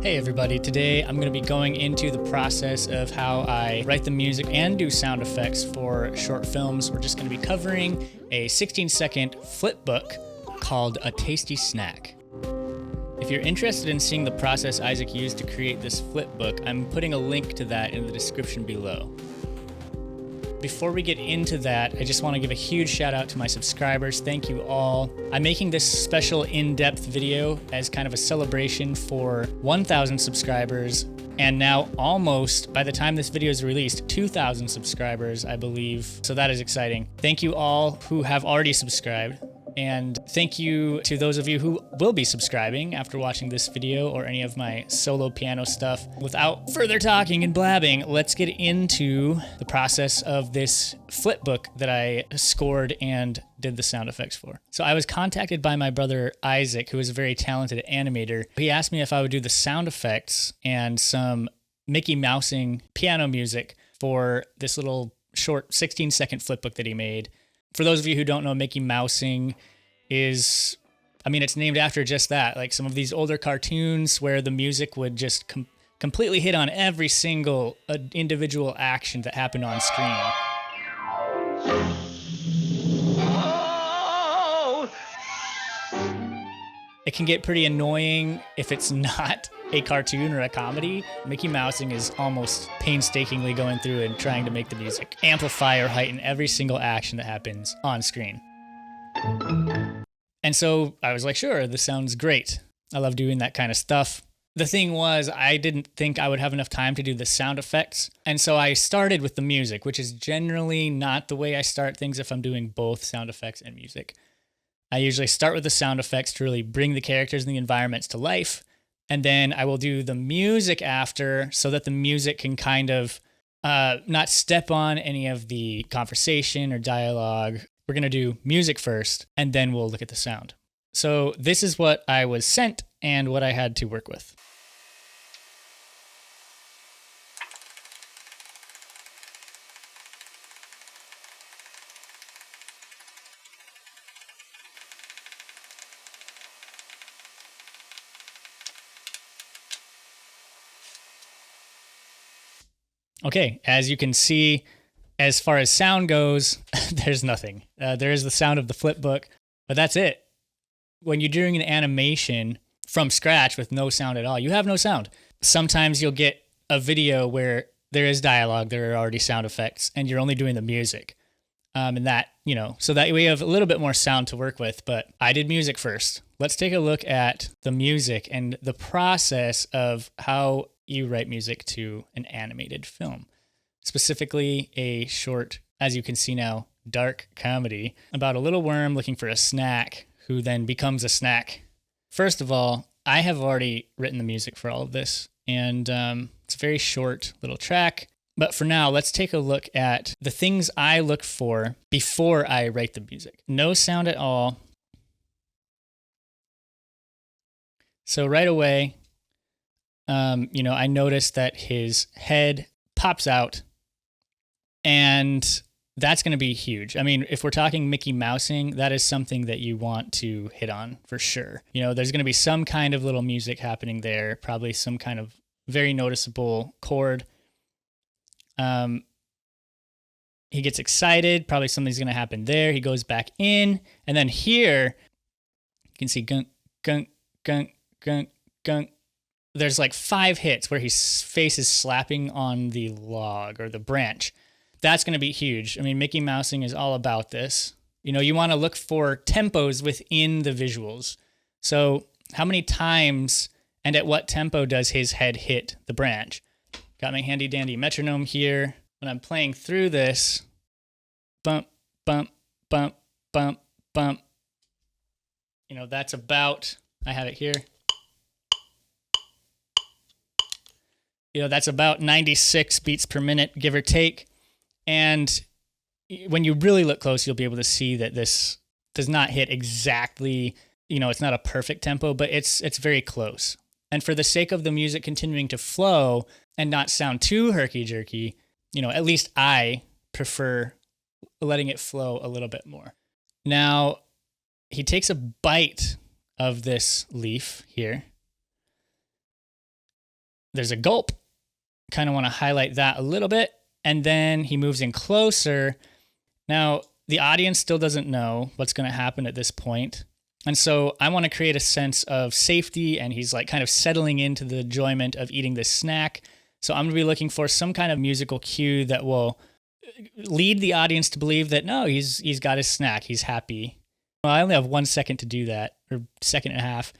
Hey everybody, today I'm going to be going into the process of how I write the music and do sound effects for short films. We're just going to be covering a 16-second flip book called A Tasty Snack. If you're interested in seeing the process Isaac used to create this flip book, I'm putting a link to that in the description below. Before we get into that, I just want to give a huge shout out to my subscribers. Thank you all. I'm making this special in-depth video as kind of a celebration for 1,000 subscribers, and now almost, by the time this video is released, 2,000 subscribers, I believe. So that is exciting. Thank you all who have already subscribed. And thank you to those of you who will be subscribing after watching this video or any of my solo piano stuff. Without further talking and blabbing, let's get into the process of this flip book that I scored and did the sound effects for. So I was contacted by my brother Isaac, who is a very talented animator. He asked me if I would do the sound effects and some Mickey Mousing piano music for this little short 16-second flip book that he made. For those of you who don't know, Mickey Mousing is, it's named after just that. Like some of these older cartoons where the music would just completely hit on every single individual action that happened on screen. It can get pretty annoying if it's not a cartoon or a comedy. Mickey Mousing is almost painstakingly going through and trying to make the music amplify or heighten every single action that happens on screen. And so I was like, sure, this sounds great. I love doing that kind of stuff. The thing was, I didn't think I would have enough time to do the sound effects. And so I started with the music, which is generally not the way I start things if I'm doing both sound effects and music. I usually start with the sound effects to really bring the characters and the environments to life. And then I will do the music after so that the music can kind of not step on any of the conversation or dialogue. We're going to do music first, and then we'll look at the sound. So this is what I was sent and what I had to work with. Okay, as you can see, as far as sound goes, there's nothing. There is the sound of the flip book, but that's it. When you're doing an animation from scratch with no sound at all, you have no sound. Sometimes you'll get a video where there is dialogue, there are already sound effects, and you're only doing the music. And that, so that we have a little bit more sound to work with, but I did music first. Let's take a look at the music and the process of how you write music to an animated film. Specifically a short, as you can see now, dark comedy about a little worm looking for a snack who then becomes a snack. First of all, I have already written the music for all of this, and it's a very short little track. But for now, let's take a look at the things I look for before I write the music. No sound at all. So right away, I noticed that his head pops out, and that's going to be huge. If we're talking Mickey Mousing, that is something that you want to hit on for sure. There's going to be some kind of little music happening there, probably some kind of very noticeable chord. He gets excited, probably something's going to happen there. He goes back in, and then here, you can see gunk, gunk, gunk, gunk, gunk. There's like 5 hits where his face is slapping on the log or the branch. That's going to be huge. Mickey Mousing is all about this. You want to look for tempos within the visuals. So how many times and at what tempo does his head hit the branch? Got my handy dandy metronome here. When I'm playing through this, bump, bump, bump, bump, bump. That's about, I have it here. That's about 96 beats per minute, give or take. And when you really look close, you'll be able to see that this does not hit exactly, it's not a perfect tempo, but it's very close. And for the sake of the music continuing to flow and not sound too herky-jerky, at least I prefer letting it flow a little bit more. Now, he takes a bite of this leaf here. there's a gulp. Kind of want to highlight that a little bit. And then he moves in closer. Now, the audience still doesn't know what's going to happen at this point. And so I want to create a sense of safety, and he's like kind of settling into the enjoyment of eating this snack. So I'm going to be looking for some kind of musical cue that will lead the audience to believe that, no, he's got his snack. He's happy. Well, I only have 1 second to do that, or second and a half.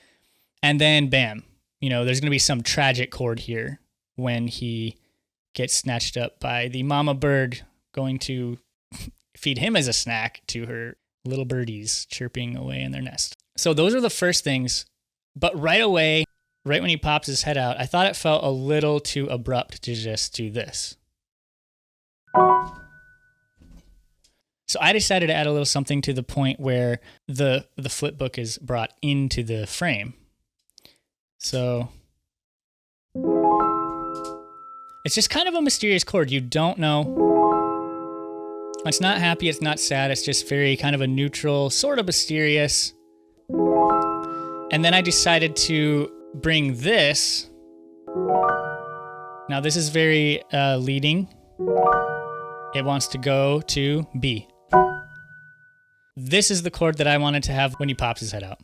And then, bam, there's going to be some tragic chord here when he gets snatched up by the mama bird going to feed him as a snack to her little birdies chirping away in their nest. So those are the first things. But right away, right when he pops his head out, I thought it felt a little too abrupt to just do this. So I decided to add a little something to the point where the flip book is brought into the frame. So it's just kind of a mysterious chord. You don't know. It's not happy, it's not sad, it's just very kind of a neutral, sort of mysterious. And then I decided to bring this. Now this is very leading. It wants to go to B. This is the chord that I wanted to have when he pops his head out.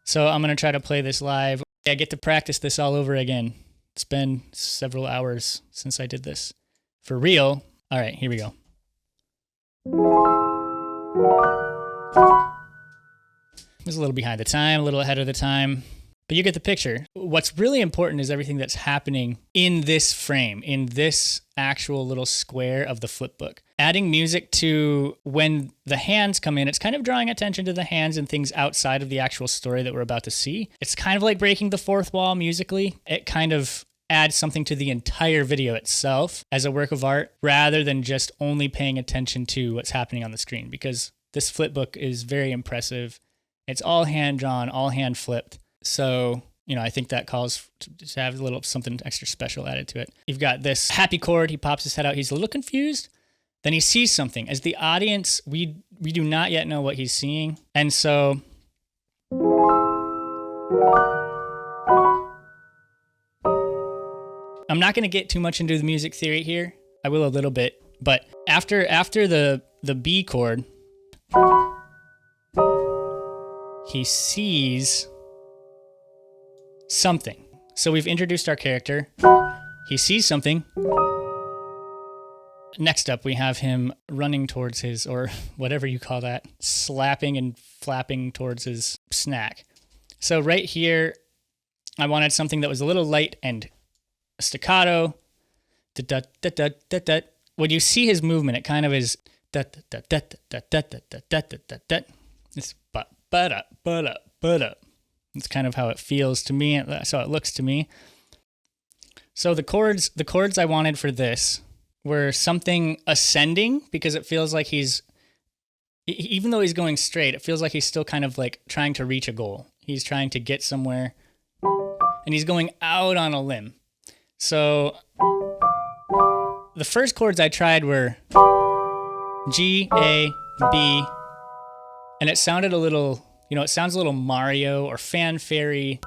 So I'm going to try to play this live. I get to practice this all over again. It's been several hours since I did this. For real. All right, here we go. It was a little behind the time, a little ahead of the time, but you get the picture. What's really important is everything that's happening in this frame, in this actual little square of the flip book. Adding music to when the hands come in, it's kind of drawing attention to the hands and things outside of the actual story that we're about to see. It's kind of like breaking the fourth wall musically. It kind of adds something to the entire video itself as a work of art, rather than just only paying attention to what's happening on the screen, because this flip book is very impressive. It's all hand drawn, all hand flipped. So, I think that calls to have a little something extra special added to it. You've got this happy chord. He pops his head out. He's a little confused. Then he sees something. As the audience, we do not yet know what he's seeing. And so I'm not going to get too much into the music theory here. I will a little bit. But after the B chord, he sees something. So we've introduced our character. He sees something. Next up, we have him running towards his, or whatever you call that, slapping and flapping towards his snack. So right here, I wanted something that was a little light and staccato. When you see his movement, it kind of is. It's but. It's kind of how it feels to me. That's how it looks to me. So the chords I wanted for this were something ascending, because it feels like even though he's going straight, it feels like he's still kind of like trying to reach a goal. He's trying to get somewhere, and he's going out on a limb. So the first chords I tried were G, A, B, and it sounded a little, it sounds a little Mario or fanfare-y,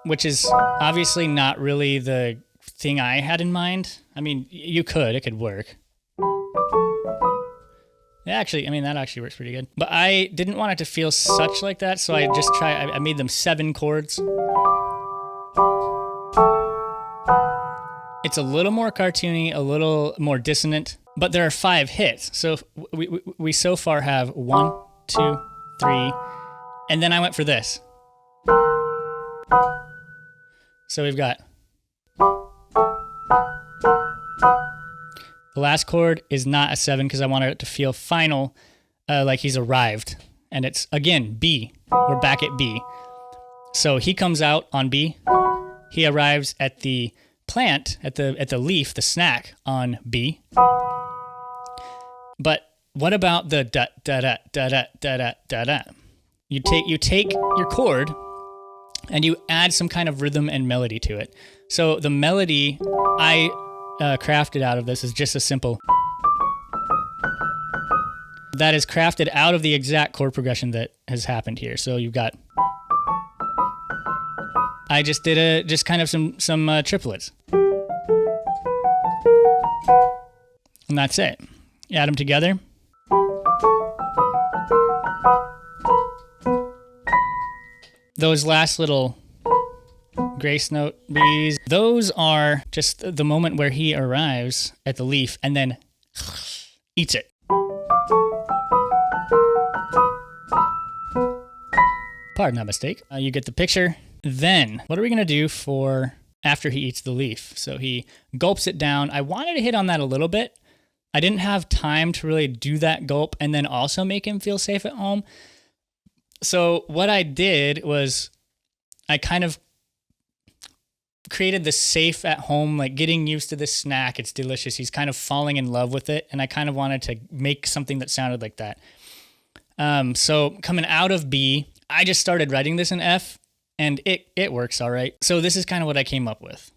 which is obviously not really the thing I had in mind. I mean, it could work. Yeah, actually, that actually works pretty good. But I didn't want it to feel such like that, so I made them 7 chords. It's a little more cartoony, a little more dissonant, but there are 5 hits. So we so far have 1, 2, 3, and then I went for this. So we've got the last chord is not a 7 because I wanted it to feel final, like he's arrived. And it's, again, B. We're back at B. So he comes out on B. He arrives at the plant, at the leaf, the snack on B. But what about the da da da da da da da da? You take your chord and you add some kind of rhythm and melody to it. So the melody I crafted out of this is just a simple. That is crafted out of the exact chord progression that has happened here. So you've got. I just did just kind of some triplets. And that's it. You add them together. Those last little grace note bees, those are just the moment where he arrives at the leaf and then eats it. Pardon that mistake. You get the picture. Then, what are we going to do for after he eats the leaf? So he gulps it down. I wanted to hit on that a little bit. I didn't have time to really do that gulp and then also make him feel safe at home. So what I did was I kind of created the safe at home, like getting used to this snack. It's delicious. He's kind of falling in love with it. And I kind of wanted to make something that sounded like that. So coming out of B, I just started writing this in F and it works all right. So this is kind of what I came up with.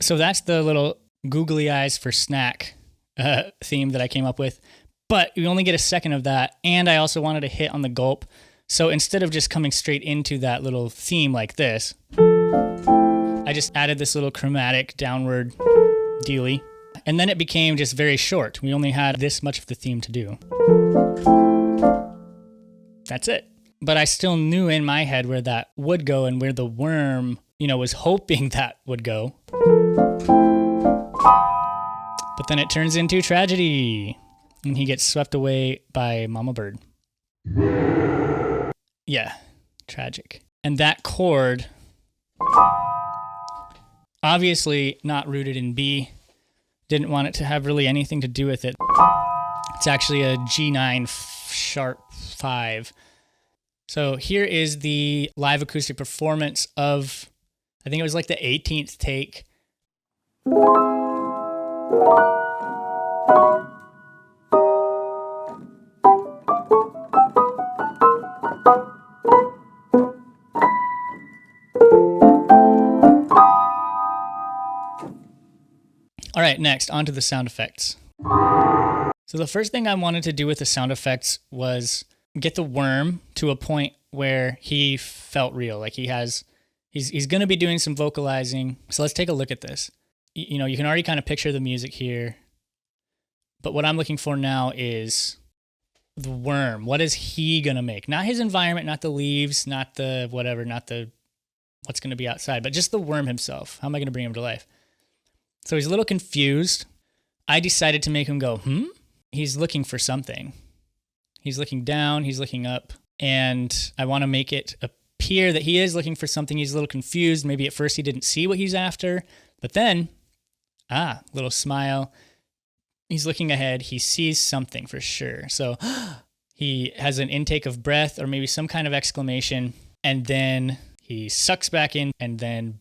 So that's the little googly eyes for snack theme that I came up with. But you only get a second of that. And I also wanted to hit on the gulp. So instead of just coming straight into that little theme like this, I just added this little chromatic downward dealy. And then it became just very short. We only had this much of the theme to do. That's it. But I still knew in my head where that would go and where the worm, was hoping that would go. But then it turns into tragedy. And he gets swept away by Mama Bird. Yeah, tragic. And that chord, obviously not rooted in B, didn't want it to have really anything to do with it. It's actually a G9 sharp 5. So here is the live acoustic performance of, I think it was like the 18th take. All right, next, on to the sound effects. So the first thing I wanted to do with the sound effects was get the worm to a point where he felt real. Like he's going to be doing some vocalizing. So let's take a look at this. You can already kind of picture the music here. But what I'm looking for now is the worm. What is he going to make? Not his environment, not the leaves, not the whatever, not the what's going to be outside, but just the worm himself. How am I going to bring him to life? So he's a little confused. I decided to make him go, He's looking for something. He's looking down, he's looking up, and I want to make it appear that he is looking for something. He's a little confused. Maybe at first he didn't see what he's after, but then, little smile. He's looking ahead. He sees something for sure. So he has an intake of breath or maybe some kind of exclamation, and then he sucks back in and then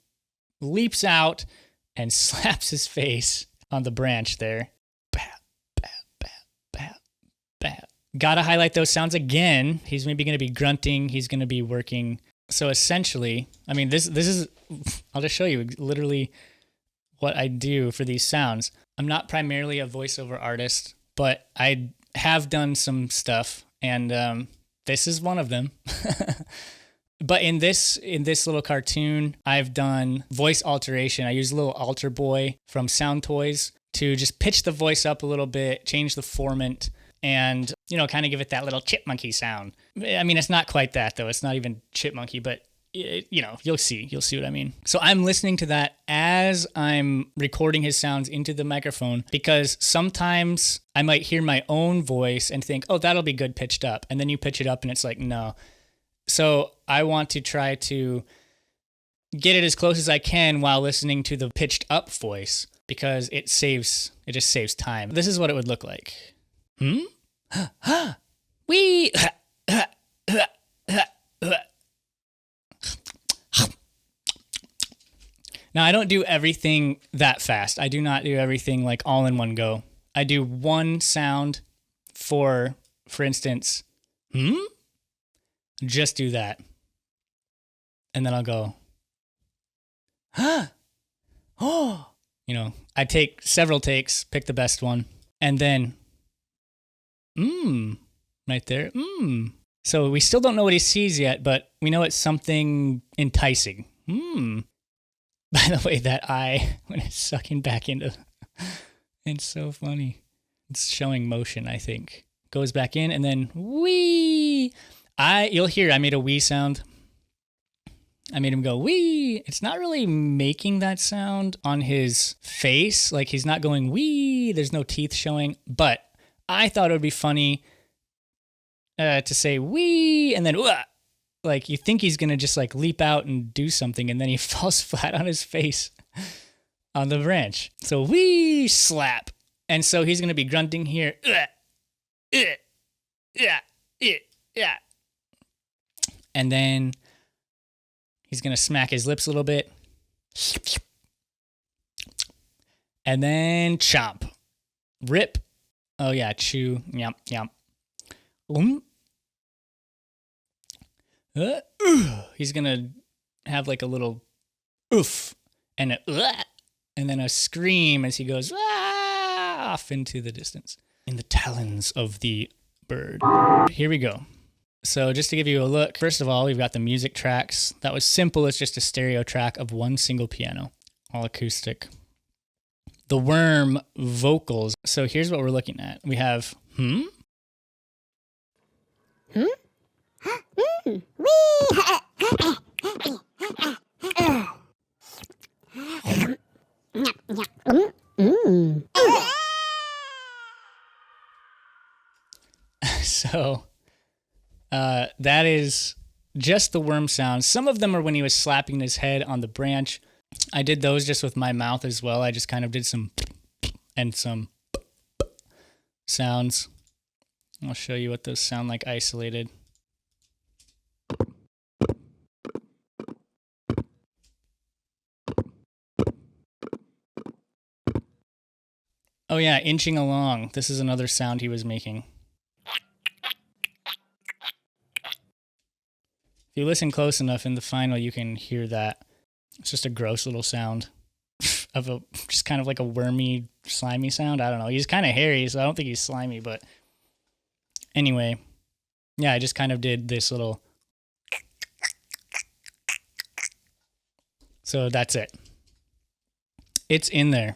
leaps out and slaps his face on the branch there. Bap, bap, bap, bap, bap. Gotta highlight those sounds again. He's maybe going to be grunting. He's going to be working. So essentially, I mean, this is, I'll just show you literally what I do for these sounds. I'm not primarily a voiceover artist, but I have done some stuff, and this is one of them. But in this little cartoon, I've done voice alteration. I use a little alter boy from Sound Toys to just pitch the voice up a little bit, change the formant, and, kind of give it that little chipmunky sound. I mean, it's not quite that, though. It's not even chipmunky, but, you'll see. You'll see what I mean. So I'm listening to that as I'm recording his sounds into the microphone, because sometimes I might hear my own voice and think, oh, that'll be good pitched up. And then you pitch it up and it's like, no. So I want to try to get it as close as I can while listening to the pitched up voice, because it just saves time. This is what it would look like. Wee. Now, I don't do everything that fast. I do not do everything like all in one go. I do one sound for instance, just do that. and then I'll go, huh? Oh, I take several takes, pick the best one, and then, right there, So we still don't know what he sees yet, but we know it's something enticing. By the way, that eye, when it's sucking back into, it's so funny. It's showing motion, I think. Goes back in, and then wee. You'll hear I made a wee sound. I made him go wee. It's not really making that sound on his face. Like, he's not going wee. There's no teeth showing. But I thought it would be funny to say wee and then wah. Like, you think he's going to just like leap out and do something, and then he falls flat on his face on the branch. So wee, slap. And so he's going to be grunting here. And then he's going to smack his lips a little bit. And then chomp. Rip. Oh, yeah, chew. Yum, yum. He's going to have like a little oof and and then a scream as he goes off into the distance in the talons of the bird. Here we go. So just to give you a look, first of all, we've got the music tracks. That was simple. It's just a stereo track of one single piano, all acoustic. The worm vocals. So here's what we're looking at. We have So that is just the worm sounds. Some of them are when he was slapping his head on the branch. I did those just with my mouth as well. I just kind of did some and some sounds. I'll show you what those sound like isolated. Oh yeah, inching along. This is another sound he was making. If you listen close enough in the final, you can hear that. It's just a gross little sound of just kind of like a wormy, slimy sound. I don't know. He's kind of hairy, so I don't think he's slimy, but anyway, yeah, I just kind of did this little. So that's it. It's in there.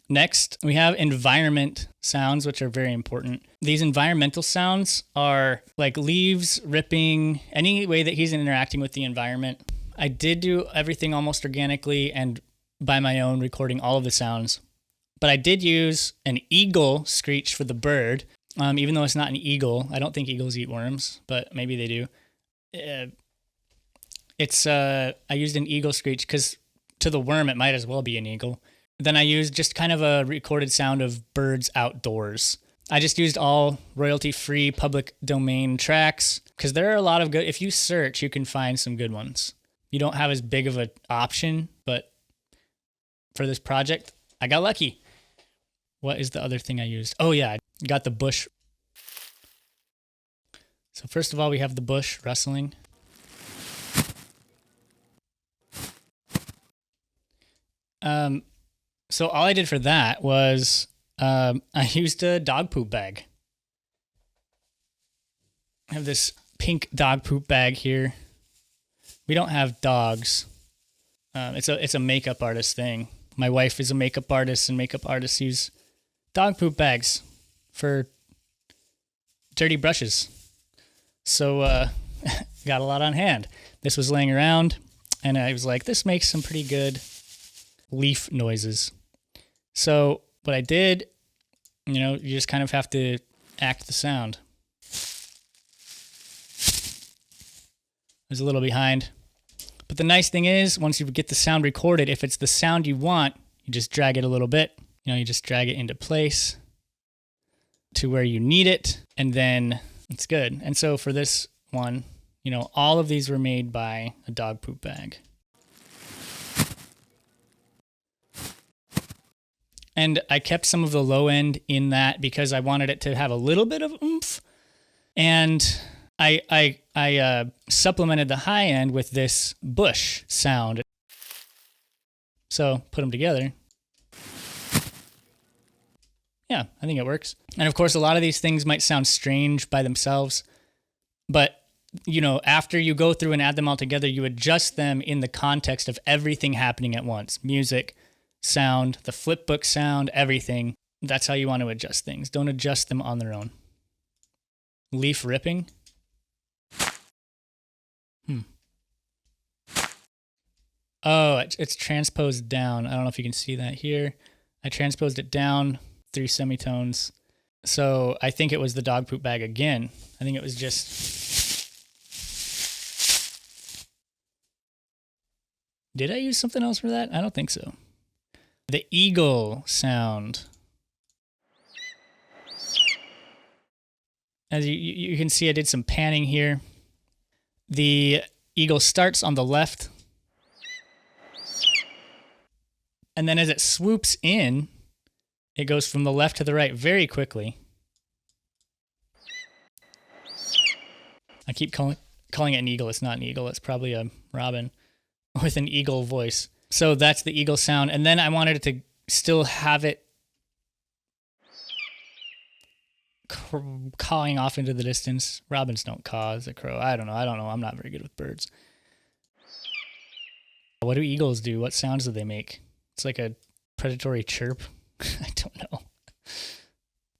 Next, we have environment sounds, which are very important. These environmental sounds are like leaves ripping, any way that he's interacting with the environment. I did do everything almost organically and by my own, recording all of the sounds. But I did use an eagle screech for the bird, even though it's not an eagle. I don't think eagles eat worms, but maybe they do. I used an eagle screech because to the worm, it might as well be an eagle. Then I used just kind of a recorded sound of birds outdoors. I just used all royalty-free public domain tracks because there are a lot of good, if you search, you can find some good ones. You don't have as big of an option, but for this project, I got lucky. What is the other thing I used? Oh yeah, I got the bush. So first of all, we have the bush rustling. So all I did for that was I used a dog poop bag. I have this pink dog poop bag here. We don't have dogs. It's a makeup artist thing. My wife is a makeup artist, and makeup artists use dog poop bags for dirty brushes. So got a lot on hand. This was laying around, and I was like, this makes some pretty good leaf noises. So what I did, you just kind of have to act the sound. I was a little behind. But the nice thing is, once you get the sound recorded, if it's the sound you want, you just drag it a little bit. You just drag it into place to where you need it, and then it's good. And so for this one, all of these were made by a dog poop bag. And I kept some of the low end in that because I wanted it to have a little bit of oomph. And I supplemented the high end with this bush sound. So put them together. Yeah, I think it works. And of course, a lot of these things might sound strange by themselves, but after you go through and add them all together, you adjust them in the context of everything happening at once. Music, sound, the flipbook sound, everything. That's how you want to adjust things. Don't adjust them on their own. Leaf ripping. Oh, it's transposed down. I don't know if you can see that here. I transposed it down 3 semitones. So I think it was the dog poop bag again. I think it was just... Did I use something else for that? I don't think so. The eagle sound. As you can see, I did some panning here. The eagle starts on the left. And then as it swoops in, it goes from the left to the right very quickly. I keep calling it an eagle. It's not an eagle. It's probably a robin with an eagle voice. So that's the eagle sound. And then I wanted it to still have it cawing off into the distance. Robins don't caw as a crow. I don't know. I'm not very good with birds. What do eagles do? What sounds do they make? It's like a predatory chirp. I don't know.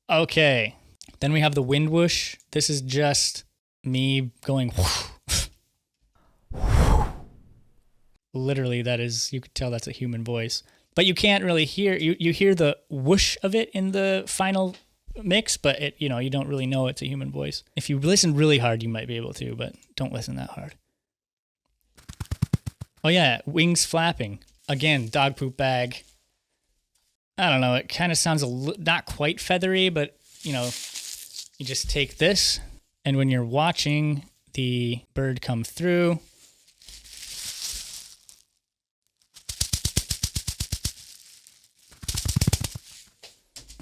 Okay. Then we have the wind whoosh. This is just me going literally, that is, you could tell that's a human voice. But you can't really hear, you hear the whoosh of it in the final mix, but it, you don't really know it's a human voice. If you listen really hard, you might be able to, but don't listen that hard. Oh yeah, wings flapping. Again, dog poop bag. I don't know, it kind of sounds not quite feathery, but you just take this, and when you're watching the bird come through,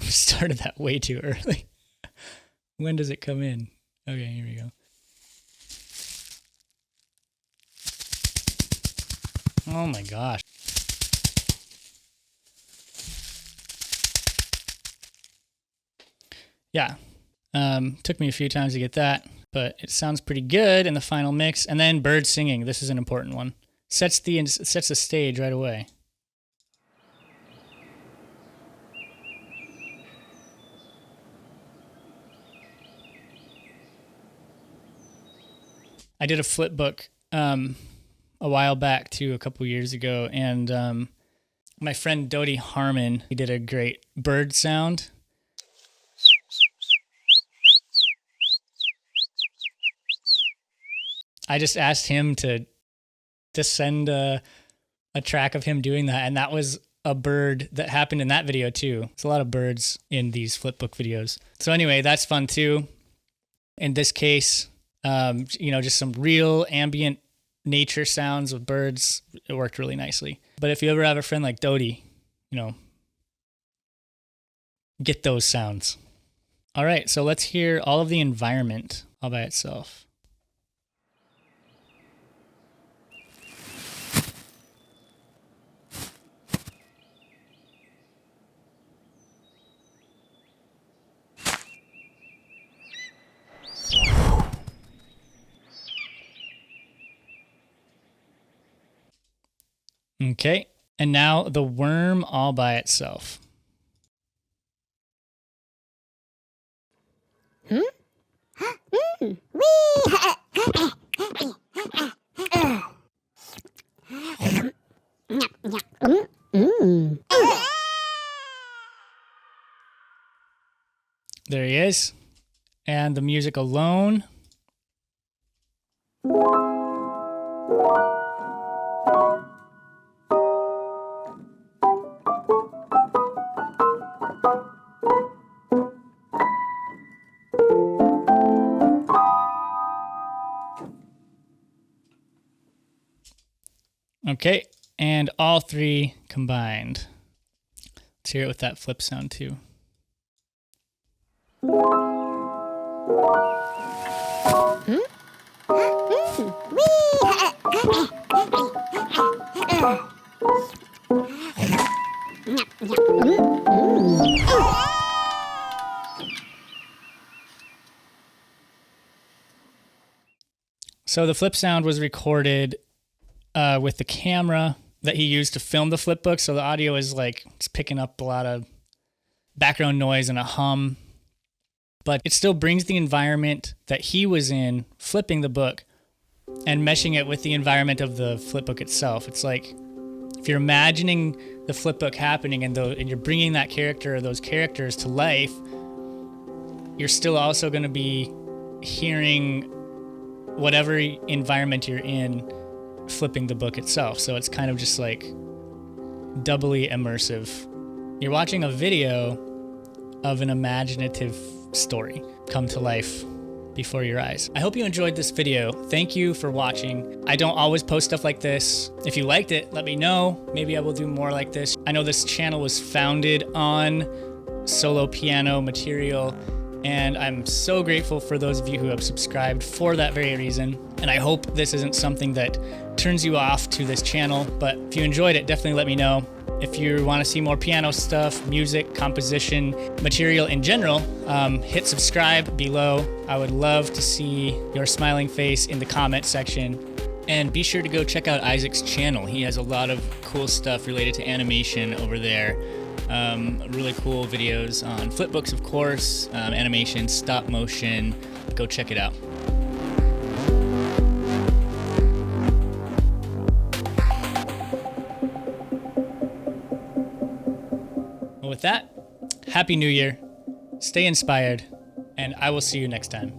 started that way too early. When does it come in? Okay, here we go. Oh my gosh. Yeah. Took me a few times to get that, but it sounds pretty good in the final mix. And then bird singing. This is an important one. Sets the stage right away. I did a flip book a while back too, a couple years ago, and my friend Dodie Harmon, he did a great bird sound. I just asked him to send a track of him doing that, and that was a bird that happened in that video too. There's a lot of birds in these flipbook videos. So anyway, that's fun too. In this case, just some real ambient nature sounds of birds. It worked really nicely. But if you ever have a friend like Dodie, get those sounds. All right, so let's hear all of the environment all by itself. Okay, and now the worm all by itself. There he is. And the music alone. Okay, and all three combined. Let's hear it with that flip sound too. So the flip sound was recorded with the camera that he used to film the flip book. So the audio is like it's picking up a lot of background noise and a hum, but it still brings the environment that he was in flipping the book and meshing it with the environment of the flip book itself. It's like if you're imagining the flip book happening and you're bringing that character or those characters to life, you're still also going to be hearing whatever environment you're in flipping the book itself. So it's kind of just like doubly immersive. You're watching a video of an imaginative story come to life before your eyes. I hope you enjoyed this video. Thank you for watching. I don't always post stuff like this. If you liked it, let me know. Maybe I will do more like this. I know this channel was founded on solo piano material, and I'm so grateful for those of you who have subscribed for that very reason. And I hope this isn't something that turns you off to this channel, but if you enjoyed it, definitely let me know. If you want to see more piano stuff, music, composition, material in general, hit subscribe below. I would love to see your smiling face in the comment section. And be sure to go check out Isaac's channel. He has a lot of cool stuff related to animation over there. Really cool videos on flipbooks, of course, animation, stop motion. Go check it out. Well, with that, Happy New Year, stay inspired, and I will see you next time.